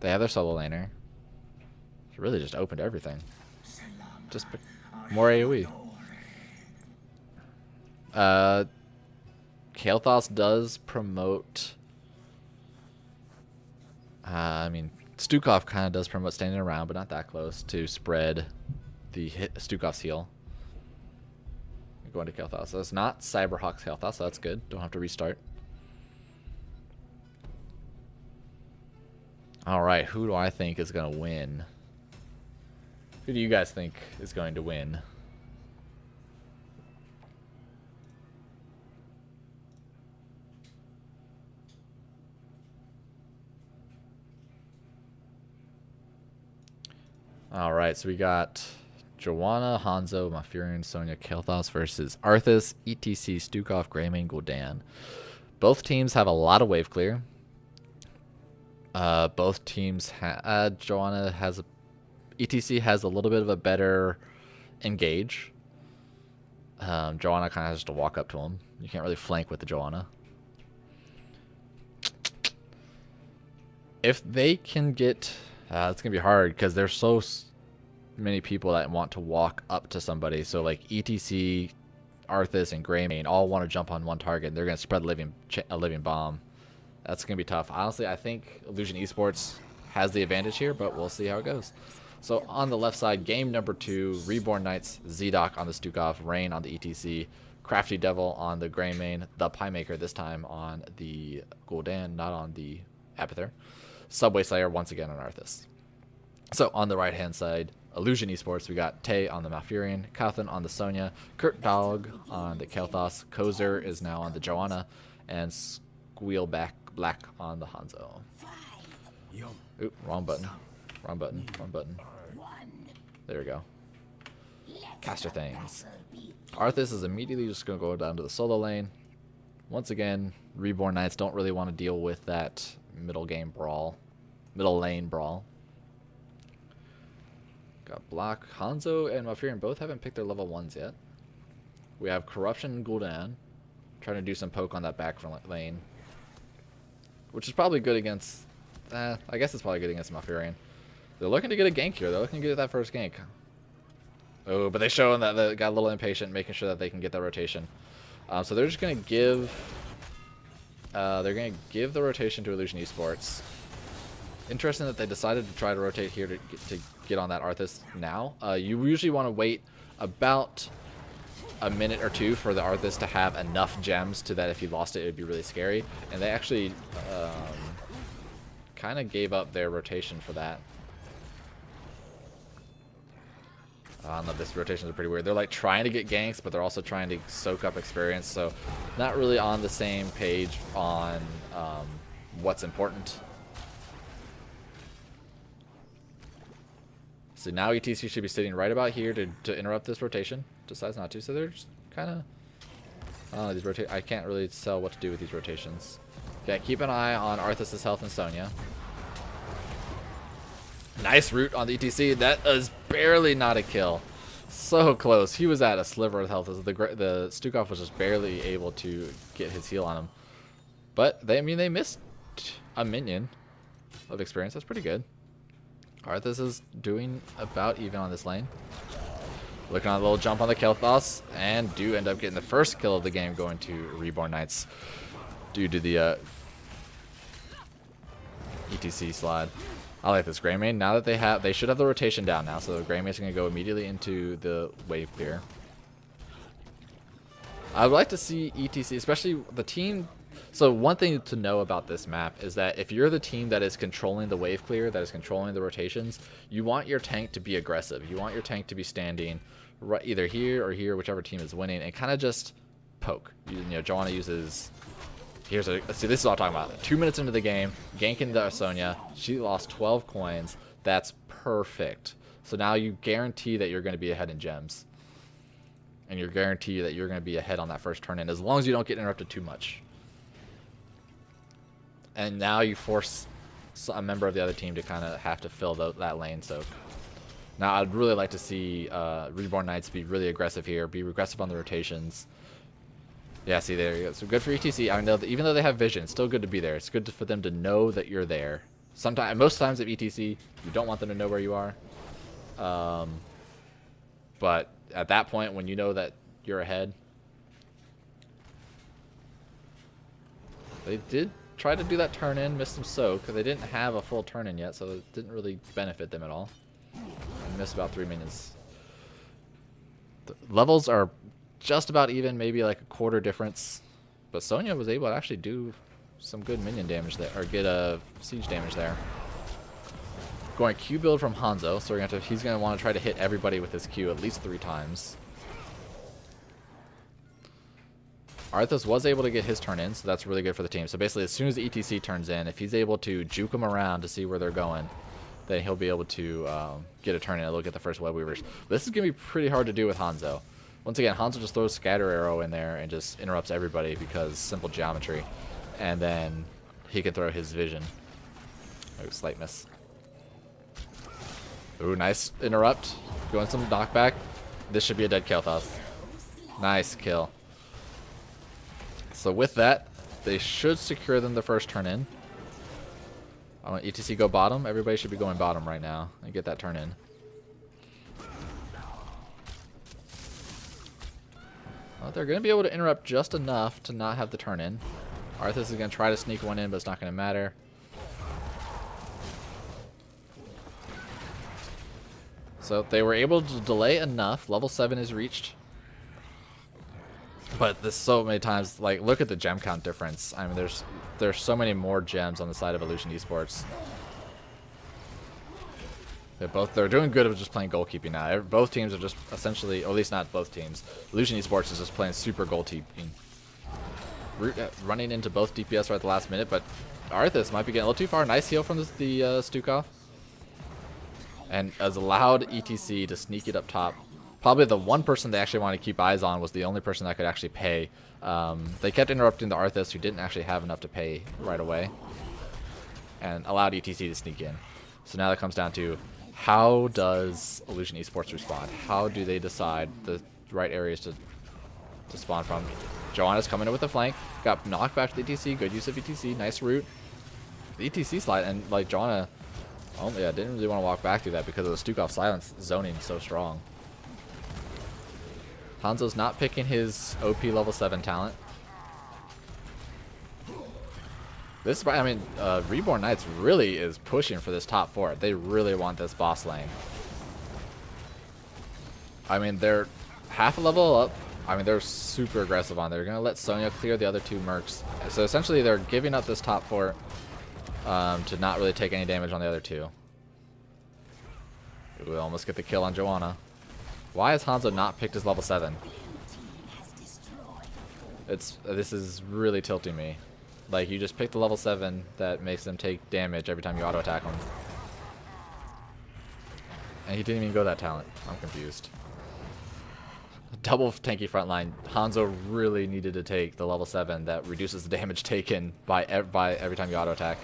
They have their solo laner. It really just opened everything. Just more AoE. Kael'thas does promote... I mean, Stukov kind of does promote standing around, but not that close, to spread the Stukov's heal. Going to Kael'thas. So it's not Cyberhawk's Kael'thas, so that's good. Don't have to restart. Alright, who do I think is going to win? Who do you guys think is going to win? Alright, so we got Joanna, Hanzo, Malfurion, Sonya, Kael'thas versus Arthas, ETC, Stukov, Greymane, Gul'dan. Both teams have a lot of wave clear. Both teams Joanna has ETC has a little bit of a better engage. Joanna kind of has to walk up to him. You can't really flank with the Joanna. If they can get... it's going to be hard because there's so many people that want to walk up to somebody. So like ETC, Arthas, and Greymane all want to jump on one target. And they're going to spread a living bomb. That's going to be tough. Honestly, I think Illusion Esports has the advantage here, but we'll see how it goes. So on the left side, game number 2, Reborn Knights, Zdoc on the Stukov, Rain on the ETC, Crafty Devil on the Greymane, the Piemaker this time on the Gul'dan, not on the Abathur. Subway Slayer once again on Arthas. So on the right hand side, Illusion Esports, we got Tay on the Malfurion, Kauthan on the Sonya, Kurt Dog on the Kael'thas, Kozer is now on the Joanna, and Squeal Black on the Hanzo. Oop, wrong button. Wrong button. Wrong button. There we go. Caster things. Arthas is immediately just going to go down to the solo lane. Once again, Reborn Knights don't really want to deal with that middle lane brawl. Got Block. Hanzo and Malfurion both haven't picked their level 1s yet. We have Corruption and Gul'dan trying to do some poke on that back lane, which is probably good against... I guess it's probably good against Malfurion. They're looking to get a gank here. They're looking to get that first gank. Oh, but they showing that they got a little impatient, making sure that they can get that rotation. So they're just going to give... they're going to give the rotation to Illusion Esports. Interesting that they decided to try to rotate here to get on that Arthas now. You usually want to wait about a minute or two for the Arthas to have enough gems to that if you lost it, it would be really scary. And they actually kind of gave up their rotation for that. I don't know, this rotations are pretty weird. They're like trying to get ganks, but they're also trying to soak up experience. So not really on the same page on what's important. So now ETC should be sitting right about here to interrupt this rotation. Decides not to, so they're just kind of... I can't really tell what to do with these rotations. Okay, keep an eye on Arthas' health and Sonya. Nice root on the ETC. That is barely not a kill. So close. He was at a sliver of health. The Stukov was just barely able to get his heal on him. But they missed a minion of experience. That's pretty good. Arthas is doing about even on this lane. Looking on a little jump on the Kael'thas, and do end up getting the first kill of the game, going to Reborn Knights due to the ETC slide. I like this Gray Main. Now that they should have the rotation down now, so the Gray Main's going to go immediately into the wave clear. I would like to see ETC, especially the team. So one thing to know about this map is that if you're the team that is controlling the wave clear, that is controlling the rotations, you want your tank to be aggressive. You want your tank to be standing right either here or here, whichever team is winning, and kind of just poke. You know, Joanna uses... let's see, this is what I'm talking about. 2 minutes into the game, ganking the Sonya. She lost 12 coins. That's perfect. So now you guarantee that you're going to be ahead in gems. And you guarantee that you're going to be ahead on that first turn in, as long as you don't get interrupted too much. And now you force a member of the other team to kind of have to fill that lane. So now I'd really like to see Reborn Knights be really aggressive here, be aggressive on the rotations. Yeah, see, there you go. So good for ETC. I know that even though they have vision, it's still good to be there. It's good for them to know that you're there. Most times at ETC, you don't want them to know where you are. But at that point, when you know that you're ahead, they did try to do that turn in, missed some soak, because they didn't have a full turn in yet, so it didn't really benefit them at all. And missed about 3 minions. The levels are just about even, maybe like a quarter difference, but Sonya was able to actually do some good minion damage there, or get a siege damage there. Going Q build from Hanzo, so he's gonna want to try to hit everybody with his Q at least 3 times. Arthas was able to get his turn in, so that's really good for the team. So basically, as soon as the ETC turns in, if he's able to juke them around to see where they're going, then he'll be able to get a turn in and look at the first web weavers. But this is gonna be pretty hard to do with Hanzo. Once again, Hanzo just throws Scatter Arrow in there and just interrupts everybody because simple geometry. And then he can throw his vision. Oh, slight miss. Ooh, nice interrupt. Going some knockback. This should be a dead Kel'Thas. Nice kill. So with that, they should secure them the first turn in. I want ETC go bottom. Everybody should be going bottom right now and get that turn in. Well, they're going to be able to interrupt just enough to not have the turn in. Arthas is going to try to sneak one in, but it's not going to matter. So they were able to delay enough. Level 7 is reached. But there's so many times, like, look at the gem count difference. I mean, there's so many more gems on the side of Illusion Esports. They're doing good of just playing goalkeeping now. Both teams are just essentially, or at least not both teams. Illusion Esports is just playing super goalkeeping. Running into both DPS right at the last minute, but Arthas might be getting a little too far. Nice heal from the Stukov. And has allowed ETC to sneak it up top. Probably the one person they actually wanted to keep eyes on was the only person that could actually pay. They kept interrupting the Arthas, who didn't actually have enough to pay right away, and allowed ETC to sneak in. So now it comes down to, how does Illusion Esports respond? How do they decide the right areas to spawn from? Joanna's coming in with the flank. Got knocked back to the ETC. Good use of ETC. Nice route. The ETC slide, and like Joanna, oh yeah, didn't really want to walk back through that because of the Stukov silence zoning so strong. Hanzo's not picking his OP level 7 talent. This, I mean, Reborn Knights really is pushing for this top 4. They really want this boss lane. I mean, they're half a level up. I mean, they're super aggressive on there. They're going to let Sonya clear the other 2 mercs. So essentially, they're giving up this top 4 to not really take any damage on the other 2. We almost get the kill on Joanna. Why has Hanzo not picked his level 7? This is really tilting me. Like, you just picked the level 7 that makes them take damage every time you auto attack them. And he didn't even go that talent. I'm confused. Double tanky frontline. Hanzo really needed to take the level 7 that reduces the damage taken by every time you auto attack.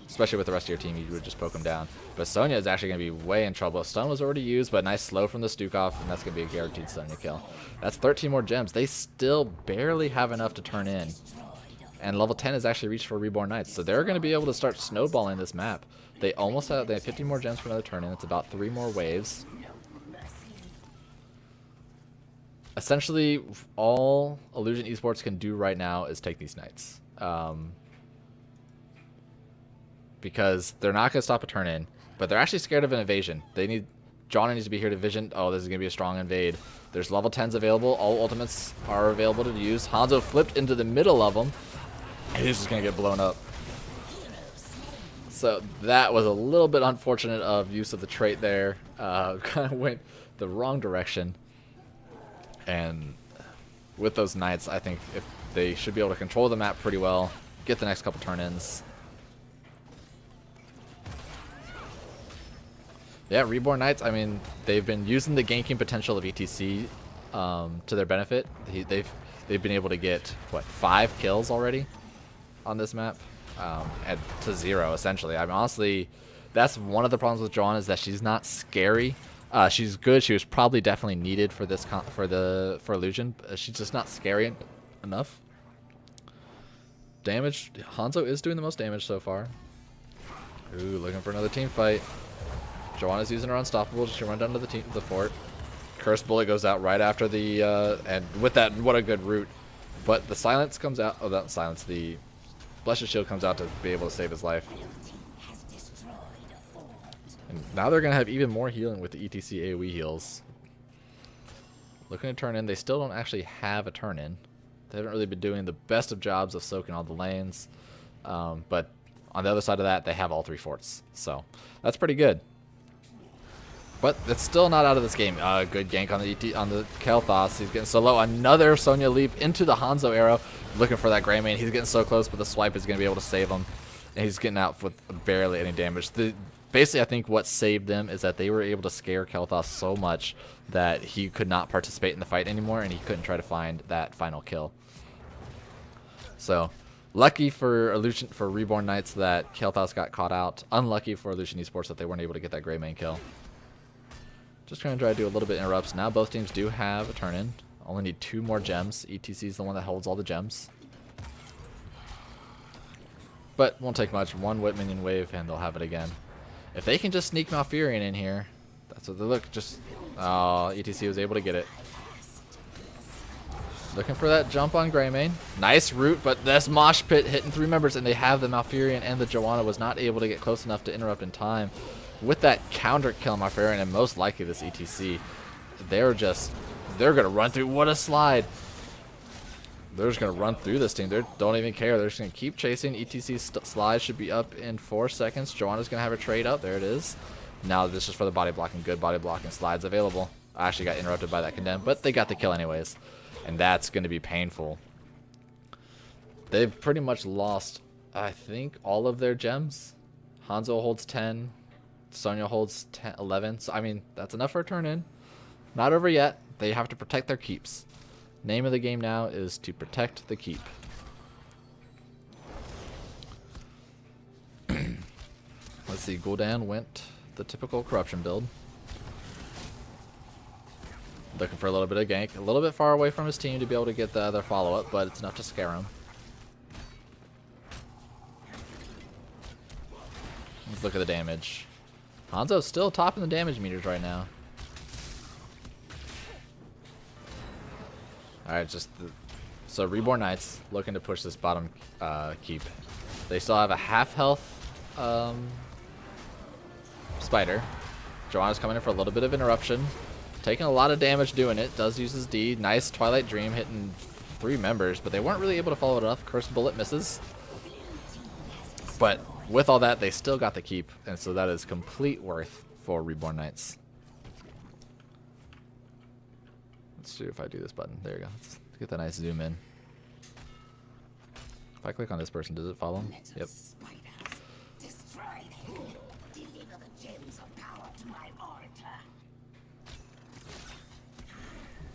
Especially with the rest of your team, you would just poke them down. But Sonya is actually going to be way in trouble. Stun was already used, but nice slow from the Stukov, and that's going to be a guaranteed Sonya kill. That's 13 more gems. They still barely have enough to turn in. And level 10 is actually reached for Reborn Knights, so they're going to be able to start snowballing this map. They have 50 more gems for another turn in. It's about 3 more waves. Essentially, all Illusion Esports can do right now is take these Knights. because they're not going to stop a turn in, but they're actually scared of an invasion. They need Joanna needs to be here to vision. Oh, this is going to be a strong invade. There's level 10s available. All ultimates are available to use. Hanzo flipped into the middle of them. And he's just going to get blown up. So that was a little bit unfortunate of use of the trait there. Kind of went the wrong direction. And with those knights, I think if they should be able to control the map pretty well, get the next couple turn-ins. Yeah, Reborn Knights, I mean, they've been using the ganking potential of ETC to their benefit. They've been able to get, what, 5 kills already on this map? To 0, essentially. I mean, honestly, that's one of the problems with Joanna is that she's not scary. She's good. She was probably definitely needed for this for Illusion. But she's just not scary enough. Damage. Hanzo is doing the most damage so far. Ooh, looking for another team fight. Joanna's using her unstoppable just to run down to the fort. Cursed Bullet goes out right after the and with that, what a good route. But the silence comes out. Oh, not silence. The Blessed Shield comes out to be able to save his life. And now they're gonna have even more healing with the ETC AoE heals. Looking to turn in. They still don't actually have a turn in. They haven't really been doing the best of jobs of soaking all the lanes. But on the other side of that, they have all 3 forts. So that's pretty good. But it's still not out of this game. Good gank on the Kel'Thas. He's getting so low. Another Sonya leap into the Hanzo arrow. Looking for that Greymane. He's getting so close, but the swipe is going to be able to save him. And he's getting out with barely any damage. Basically, I think what saved them is that they were able to scare Kel'Thas so much that he could not participate in the fight anymore, and he couldn't try to find that final kill. So, lucky for Reborn Knights that Kel'Thas got caught out. Unlucky for Illusion Esports that they weren't able to get that Greymane kill. Just trying to try to do a little bit of interrupts. Now both teams do have a turn-in. Only need 2 more gems. ETC is the one that holds all the gems. But won't take much. 1 Whip Minion wave and they'll have it again. If they can just sneak Malfurion in here, that's what they look. Just, oh, ETC was able to get it. Looking for that jump on Greymane. Nice route, but this mosh pit hitting 3 members, and they have the Malfurion, and the Joanna was not able to get close enough to interrupt in time. With that counter kill Malfurion, and most likely this ETC, they're going to run through. What a slide. They're just going to run through this team. They don't even care. They're just going to keep chasing. ETC slide should be up in 4 seconds. Joanna's going to have her trade up. There it is. Now this is for the body blocking. Good body blocking. Slides available. I actually got interrupted by that condemn, but they got the kill anyways. And that's going to be painful. They've pretty much lost, I think, all of their gems. Hanzo holds 10. Sonya holds 10, 11. So, I mean, that's enough for a turn in. Not over yet. They have to protect their keeps. Name of the game now is to protect the keep. Let's see. Gul'dan went the typical corruption build. Looking for a little bit of gank. A little bit far away from his team to be able to get the other follow-up, but it's enough to scare him. Let's look at the damage. Hanzo's still topping the damage meters right now. Alright, so Reborn Knights looking to push this bottom keep. They still have a half health spider. Joanna's coming in for a little bit of interruption. Taking a lot of damage doing it. Does use his D. Nice Twilight Dream hitting 3 members, but they weren't really able to follow it up. Cursed Bullet misses. But with all that, they still got the keep, and so that is complete worth for Reborn Knights. Let's see if I do this button. There you go. Let's get that nice zoom in. If I click on this person, does it follow him? Yep.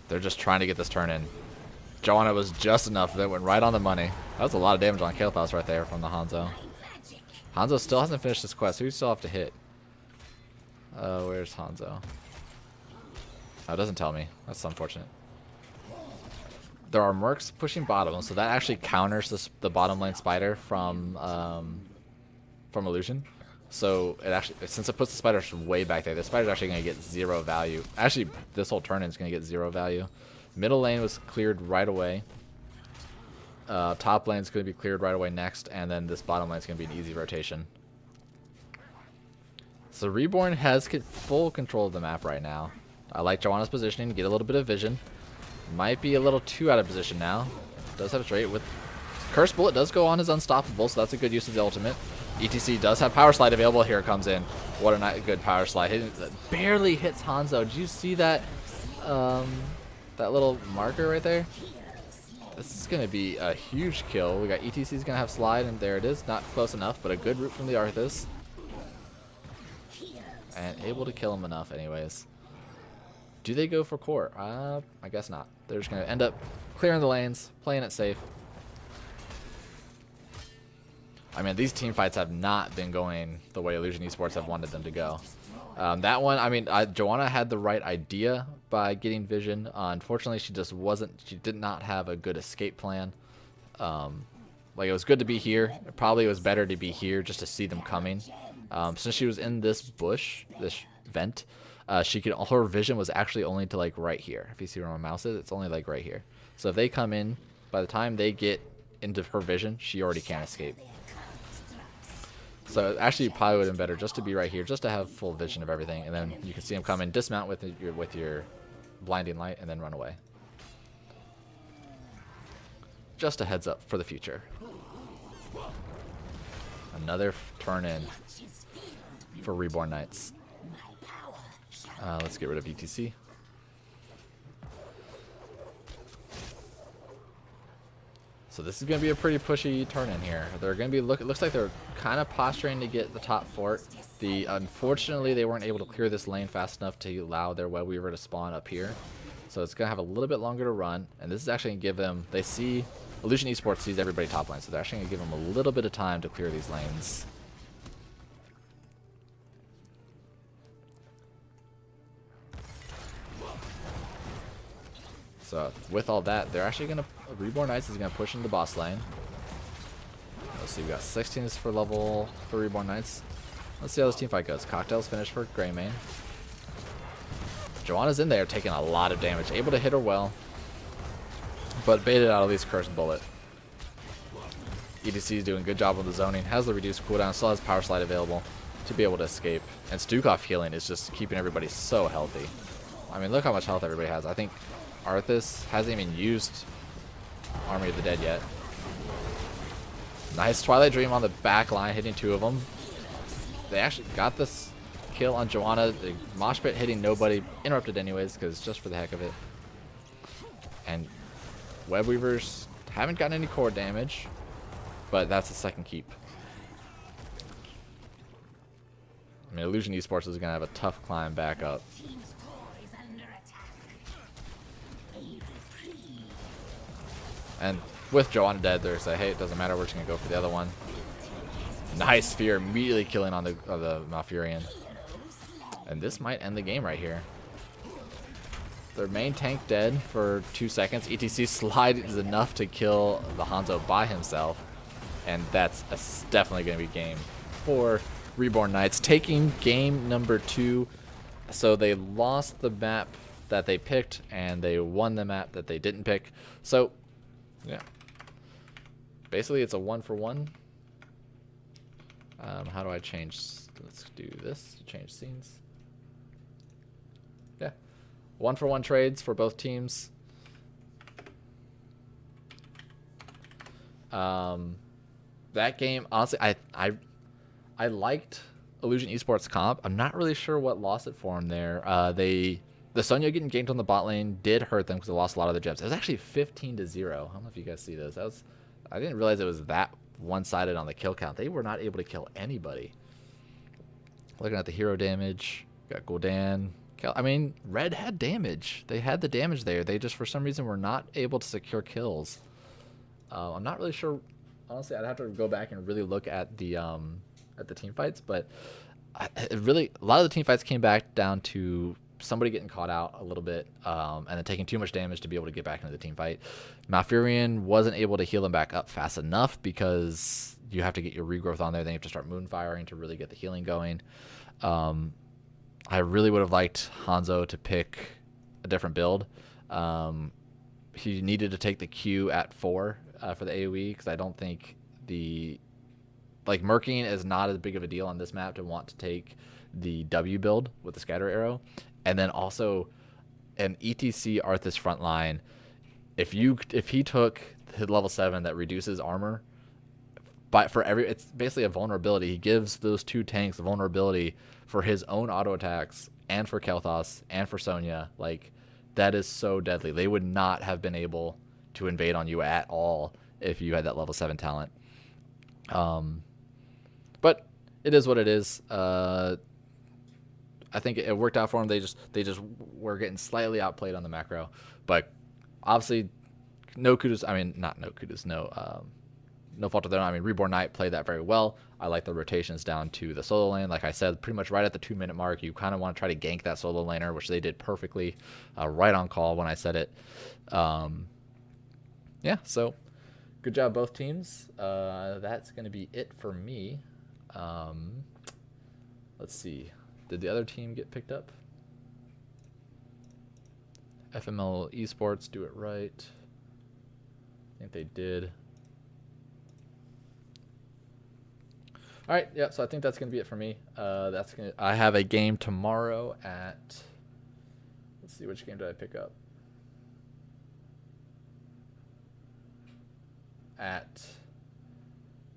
They're just trying to get this turn in. Joanna was just enough. That went right on the money. That was a lot of damage on Kel'Thas right there from the Hanzo. Hanzo still hasn't finished this quest. Who do you still have to hit? Where's Hanzo? Oh, it doesn't tell me. That's unfortunate. There are mercs pushing bottom, so that actually counters the bottom lane spider from Illusion. So it actually, since it puts the spiders way back there, the spider's actually going to get 0 value. Actually, this whole turn-in is going to get 0 value. Middle lane was cleared right away. Top lane is going to be cleared right away next, and then this bottom lane is going to be an easy rotation. So Reborn has full control of the map right now. I like Joanna's positioning, get a little bit of vision. Might be a little too out of position now. Does have a trait with Curse Bullet does go on as unstoppable, so that's a good use of the ultimate. ETC does have Power Slide available. Here it comes in. What a good Power Slide. Barely hits Hanzo. Did you see that that little marker right there? This is going to be a huge kill. We got ETC's going to have Slide, and there it is. Not close enough, but a good route from the Arthas. And able to kill him enough anyways. Do they go for core? I guess not. They're just going to end up clearing the lanes, playing it safe. I mean, these team fights have not been going the way Illusion Esports have wanted them to go. That one, I mean, Joanna had the right idea by getting vision. Unfortunately, she just wasn't. She did not have a good escape plan. Like, it was good to be here. It probably was better to be here just to see them coming. Since she was in this bush, this vent, her vision was actually only to like right here. If you see where my mouse is, it's only like right here. So if they come in, by the time they get into her vision, she already can't escape. So actually, probably would have been better just to be right here, just to have full vision of everything, and then you can see them come in, dismount with your blinding light, and then run away. Just a heads up for the future. Another turn in for Reborn Knights. Let's get rid of ETC. So this is going to be a pretty pushy turn in here. They're going to be it looks like they're kind of posturing to get the top fort. Unfortunately, they weren't able to clear this lane fast enough to allow their Web Weaver to spawn up here. So it's going to have a little bit longer to run. And this is actually going to give them, they see, Illusion Esports sees everybody top lane. So they're actually going to give them a little bit of time to clear these lanes. So with all that, they're actually going to, Reborn Knights is going to push into the boss lane. Let's see, we got 16s for level for Reborn Knights. Let's see how this team fight goes. Cocktail's finished for Greymane. Joanna's in there taking a lot of damage, able to hit her well, but baited out at least Cursed Bullet. EDC is doing a good job with the zoning, has the reduced cooldown, still has Power Slide available to be able to escape. And Stukov healing is just keeping everybody so healthy. I mean, look how much health everybody has. I think Arthas hasn't even used Army of the Dead yet. Nice Twilight Dream on the back line, hitting two of them. They actually got this kill on Joanna. The mosh pit hitting nobody. Interrupted anyways, because just for the heck of it. And Web Weavers haven't gotten any core damage, but that's the second keep. I mean, Illusion Esports is going to have a tough climb back up. And with Joanna dead, they're say, hey, it doesn't matter, we're just going to go for the other one. Nice Fear immediately killing on the Malfurion. And this might end the game right here. Their main tank dead for 2 seconds. ETC slide is enough to kill the Hanzo by himself. And that's definitely going to be game for Reborn Knights. Taking game number 2. So they lost the map that they picked, and they won the map that they didn't pick. So, yeah. Basically, it's a 1-for-1. How do I change? Let's do this to change scenes. Yeah. 1-for-1 trades for both teams. That game, honestly, I liked Illusion Esports comp. I'm not really sure what lost it for them there. The Sonya getting ganked on the bot lane did hurt them because they lost a lot of their gems. It was actually 15-0. I don't know if you guys see this. I didn't realize it was that one-sided on the kill count. They were not able to kill anybody. Looking at the hero damage, got Gul'dan. I mean, Red had damage. They had the damage there. They just, for some reason, were not able to secure kills. I'm not really sure. Honestly, I'd have to go back and really look at the team fights, but a lot of the team fights came back down to somebody getting caught out a little bit, and then taking too much damage to be able to get back into the team fight. Malfurion wasn't able to heal them back up fast enough because you have to get your regrowth on there. Then you have to start moonfiring to really get the healing going. I really would have liked Hanzo to pick a different build. He needed to take the Q at 4 for the AoE, because I don't think murking is not as big of a deal on this map to want to take the W build with the scatter arrow, and then also an ETC Arthas frontline. If he took his level 7 that reduces armor, but it's basically a vulnerability. He gives those 2 tanks a vulnerability for his own auto attacks and for Kel'Thas and for Sonya. Like, that is so deadly. They would not have been able to invade on you at all if you had that level 7 talent. But it is what it is. I think it worked out for them. They just were getting slightly outplayed on the macro, but obviously no kudos. I mean, not no kudos. No fault of their own. I mean, Reborn Knight played that very well. I like the rotations down to the solo lane. Like I said, pretty much right at the 2-minute mark, you kind of want to try to gank that solo laner, which they did perfectly, right on call when I said it. Yeah, so good job both teams. That's going to be it for me. Let's see. Did the other team get picked up? FML Esports, do it right. I think they did. All right, yeah, so I think that's going to be it for me. I have a game tomorrow at, let's see, which game did I pick up? At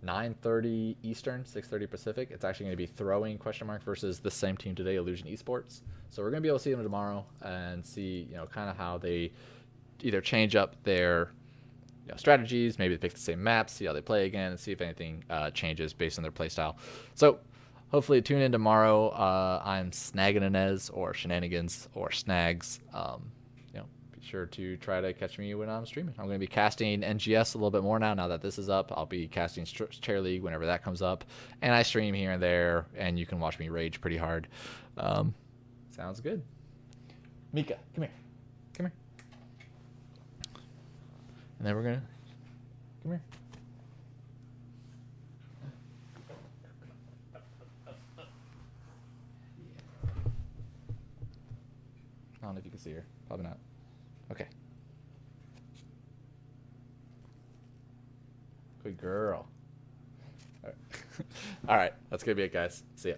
9:30 Eastern, 6:30 Pacific. It's actually going to be throwing ? Versus the same team today, Illusion Esports. So we're going to be able to see them tomorrow and see, kind of how they either change up their strategies, maybe they pick the same maps, see how they play again, and see if anything changes based on their play style. So hopefully tune in tomorrow. I'm snagging Inez or shenanigans or snags. Be sure to try to catch me when I'm streaming. I'm going to be casting NGS a little bit more now that this is up. I'll be casting Chair League whenever that comes up, and I stream here and there, and you can watch me rage pretty hard. Sounds good. Mika, come here. Come here. And then we're going to... Come here. I don't know if you can see her. Probably not. Okay. Good girl. All right. All right. That's going to be it, guys. See ya.